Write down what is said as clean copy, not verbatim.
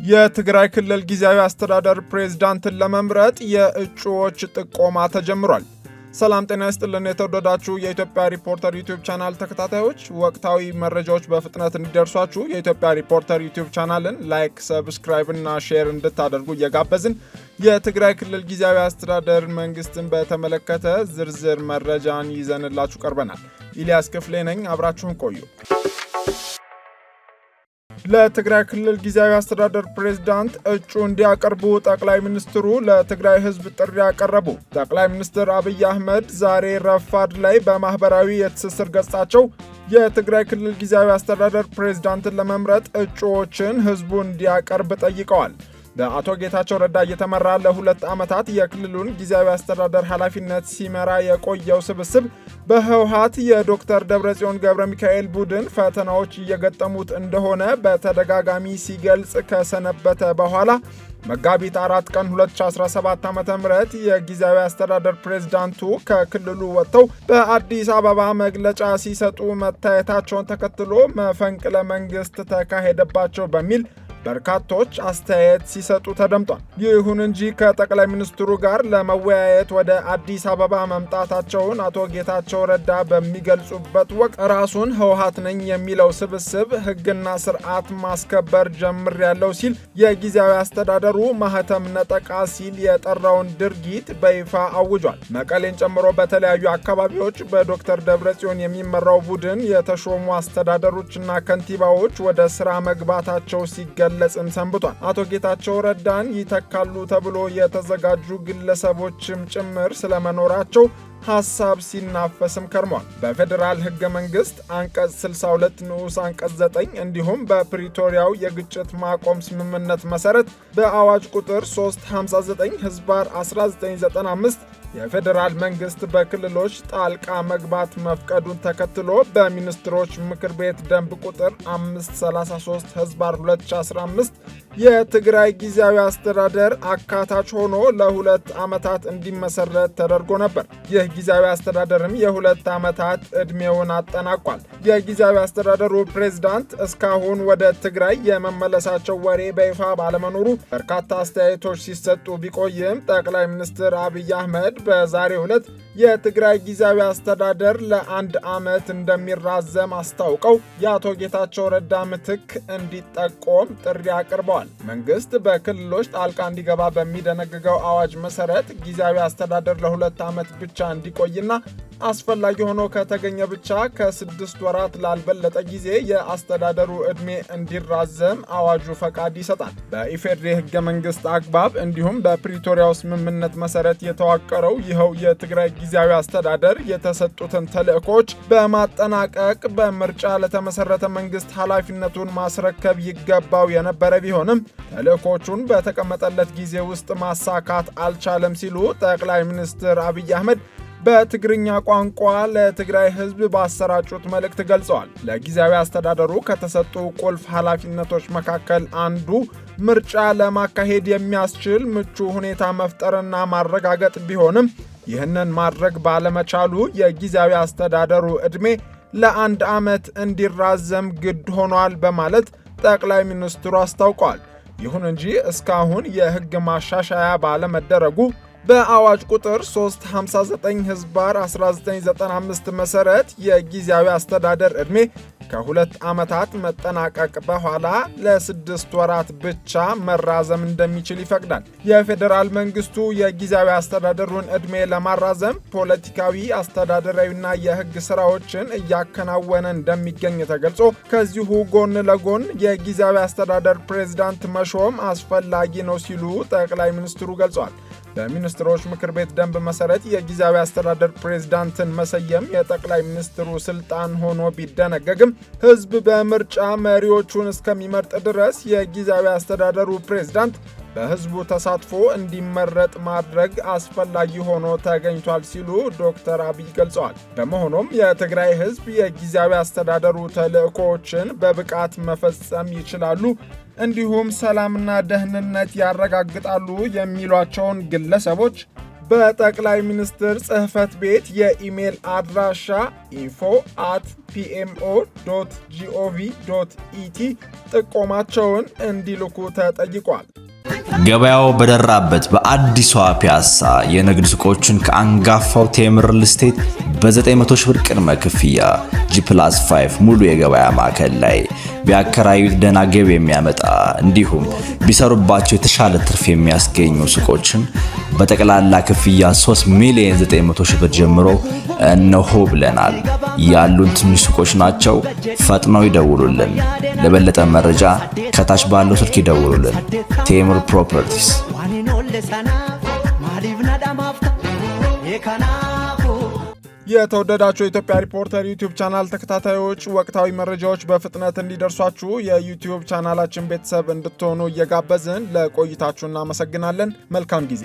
የትግራይ ክልል ጊዜያዊ አስተዳደር ፕሬዝዳንትን ለመምረጥ የእጩዎች ጥቆማ ተጀምሯል። ሰላም ጤና ይስጥልን የተወደዳችሁ የኢትዮጵያ ሪፖርተር ዩቲዩብ ቻናል ተከታታዮች፣ ወቅታዊ መረጃዎች በፍጥነት እንዲደርሷችሁ የኢትዮጵያ ሪፖርተር ዩቲዩብ ቻናልን ላይክ፣ ሰብስክራይብ እና ሼር እንድታደርጉ እየጋበዝን የትግራይ ክልል ጊዜያዊ አስተዳደር መንግስትን በተመለከተ ዝርዝር መረጃን ይዘንላችሁ ቀርበናል። ኢሊያስ ክፍሌ ነኝ፣ አብራችሁን ቆዩ። ለትግራይ ክልል ጊዜያዊ አስተዳደር ፕሬዝዳንት እጩ እንዲያቀርቡ ጠቅላይ ሚኒስትሩ ለትግራይ ህዝብ ጥሪ ያቀረቡ። ጠቅላይ ሚኒስትር አብይ አህመድ ዛሬ ረፋድ ላይ በማህበራዊ የትስስር ገጻቸው የትግራይ ክልል ጊዜያዊ አስተዳደር ፕሬዝዳንትን ለመምረጥ እጩዎችን ህዝቡ እንዲያቀርብ ጠይቀዋል። በአቶ ጌታቸው ረዳ እየተመራ ለ2 ዓመታት የክልሉን ጊዜያዊ አስተዳደር ኃላፊነት ሲመራ የቆየው ስብስብ በህወሓት የዶክተር ደብረጽዮን ገብረ ሚካኤል ቡድን ፈተናዎች እየገጠሙት እንደሆነ በተደጋጋሚ ሲገልጽ ከሰነበተ በኋላ መጋቢት 4 ቀን 2017 ዓ.ም የጊዜያዊ አስተዳደር ፕሬዝዳንቱ ከክልሉ ወጥተው በአዲስ አበባ መግለጫ ሲሰጡ መታየታቸውን ተከትሎ መፈንቅለ መንግስት ተካሄደባቸው በሚል በርካቶች አስተያየት ሲሰጡ ተደምጧል። ይሁን እንጂ ከጠቅላይ ሚኒስትሩ ጋር ለመወያየት ወደ አዲስ አበባ መምጣታቸውን አቶ ጌታቸው ረዳ በሚገልጹበት ወቅት ራሱን ህወሓት ነኝ የሚለው ስብስብ ህግና ስርዓት ማስከበር ጀምሬያለሁ ሲል የጊዜያዊ አስተዳደሩ ማህተም ነጠቃ ሲል የጠራውን ድርጊት በይፋ አውጇል። መቀሌን ጨምሮ በተለያዩ አካባቢዎች በዶክተር ደብረጽዮን የሚመራው ቡድን የተሾሙ አስተዳደሮችና ከንቲባዎች ወደ ስራ መግባታቸው ሲገለጽም ሰንብቷል። አቶ ጌታቸው ረዳን ይተካሉ ተብሎ የተዘጋጁ ግለሰቦችም ጭምር ስለመኖራቸው ሐሳብ ሲናፈስም ከርሟል። በፌዴራል ህገ መንግስት አንቀጽ 62 ንዑስ አንቀጽ 9 እንዲሁም በፕሪቶሪያው የግጭት ማቆም ስምምነት መሰረት በአዋጅ ቁጥር 359/1995 የፌዴራል መንግስት በክልሎች ጣልቃ መግባት መፍቀዱን ተከትሎ በሚኒስትሮች ምክር ቤት ደንብ ቁጥር 533/2015 የትግራይ ጊዜያዊ አስተዳደር አካታች ሆኖ ለ2 ዓመታት እንዲመሰረት ተደርጎ ነበር። ይህ ጊዜያዊ አስተዳደርም የ2 ዓመታት ዕድሜውን አጠናቋል። የጊዜያዊ አስተዳደሩ ፕሬዝዳንት እስካሁን ወደ ትግራይ የመመለሳቸው ወሬ በይፋ ባለመኖሩ በርካታ አስተያየቶች ሲሰጡ ቢቆይም ጠቅላይ ሚኒስትር አብይ አህመድ በዛሬው ዕለት የትግራይ ጊዜያዊ አስተዳደር ለ1 ዓመት እንደሚራዘም አስታውቀው የአቶ ጌታቸው ረዳ ምትክ እንዲጠቆም ጥሪ አቅርበዋል። መንግስት በክልሎች ጣልቃ እንዲገባ በሚደነግገው አዋጅ መሰረት ጊዜያዊ አስተዳደር ለ2 ዓመት ብቻ እንዲቆይና አስፈላጊ ሆኖ ከተገኘ ብቻ ከ6 ወራት ላልበለጠ ጊዜ የአስተዳደሩ ዕድሜ እንዲራዘም አዋጁ ፈቃድ ይሰጣል። በኢፌዴሪ ህገ መንግስት አግባብ እንዲሁም በፕሪቶሪያው ስምምነት መሰረት የተዋቀረው ይኸው የትግራይ ጊዜያዊ አስተዳደር የተሰጡትን ተልዕኮች በማጠናቀቅ በምርጫ ለተመሰረተ መንግስት ኃላፊነቱን ማስረከብ ይገባው የነበረ ቢሆንም ተልዕኮቹን በተቀመጠለት ጊዜ ውስጥ ማሳካት አልቻለም ሲሉ ጠቅላይ ሚኒስትር አብይ አህመድ በትግርኛ ቋንቋ ለትግራይ ህዝብ ባሰራጩት መልእክት ገልጸዋል። ለጊዜያዊ አስተዳደሩ ከተሰጡ ቁልፍ ኃላፊነቶች መካከል አንዱ ምርጫ ለማካሄድ የሚያስችል ምቹ ሁኔታ መፍጠርና ማረጋገጥ ቢሆንም ይህንን ማድረግ ባለመቻሉ የጊዜያዊ አስተዳደሩ ዕድሜ ለ1 ዓመት እንዲራዘም ግድ ሆኗል በማለት ጠቅላይ ሚኒስትሩ አስታውቀዋል። ይሁን እንጂ እስካሁን የህግ ማሻሻያ ባለመደረጉ በአዋጅ ቁጥር 359/1995 መሰረት የጊዜያዊ አስተዳደር ዕድሜ ከ2 ዓመታት መጠናቀቅ በኋላ ለ6 ወራት ብቻ መራዘም እንደሚችል ይፈቅዳል። የፌዴራል መንግስቱ የጊዜያዊ አስተዳደሩን ዕድሜ ለማራዘም ፖለቲካዊ፣ አስተዳደራዊና የህግ ስራዎችን እያከናወነ እንደሚገኝ ተገልጾ ከዚሁ ጎን ለጎን የጊዜያዊ አስተዳደር ፕሬዝዳንት መሾም አስፈላጊ ነው ሲሉ ጠቅላይ ሚኒስትሩ ገልጸዋል። በሚኒስትሮች ምክር ቤት ደንብ መሰረት የጊዜያዊ አስተዳደር ፕሬዝዳንትን መሰየም የጠቅላይ ሚኒስትሩ ስልጣን ሆኖ ቢደነገግም ህዝብ በምርጫ መሪዎቹን እስከሚመርጥ ድረስ የጊዜያዊ አስተዳደሩ ፕሬዝዳንት በህዝቡ ተሳትፎ እንዲመረጥ ማድረግ አስፈላጊ ሆኖ ተገኝቷል ሲሉ ዶክተር አብይ ገልጸዋል። በመሆኑም የትግራይ ህዝብ የጊዜያዊ አስተዳደሩ ተልዕኮዎችን በብቃት መፈጸም ይችላሉ፣ እንዲሁም ሰላምና ደህንነት ያረጋግጣሉ የሚሏቸውን ግለሰቦች በጠቅላይ ሚኒስትር ጽሕፈት ቤት የኢሜል አድራሻ info@ pmo.gov.et ጥቆማቸውን እንዲልኩ ተጠይቋል። ገበያው በደራበት በአዲሷ ፒያሳ የንግድ ሱቆችን ከአንጋፋው ቴምር ሪል ስቴት በ900 ሺህ ብር ቅድመ ክፍያ G+5 ሙሉ የገበያ ማዕከል ላይ ቢያከራዩት ደህና ገቢ የሚያመጣ እንዲሁም ቢሰሩባቸው የተሻለ ትርፍ የሚያስገኙ ሱቆችን በጠቅላላ ክፍያ 3,900,000 ብር ጀምሮ እነሆ ብለናል። ያሉን ትንሽ ሱቆች ናቸው። ፈጥነው ይደውሉልን። ለበለጠ መረጃ ከታች ባለው ስልክ ይደውሉልን። ቴምር ፕሮፐርቲስ። የተወደዳችሁ የኢትዮጵያ ሪፖርተር ዩቲዩብ ቻናል ተከታታዮች ወቅታዊ መረጃዎች በፍጥነት እንዲደርሷችሁ የዩቲዩብ ቻናላችን ቤተሰብ እንድትሆኑ እየጋበዝን ለቆይታችሁ እናመሰግናለን። መልካም ጊዜ።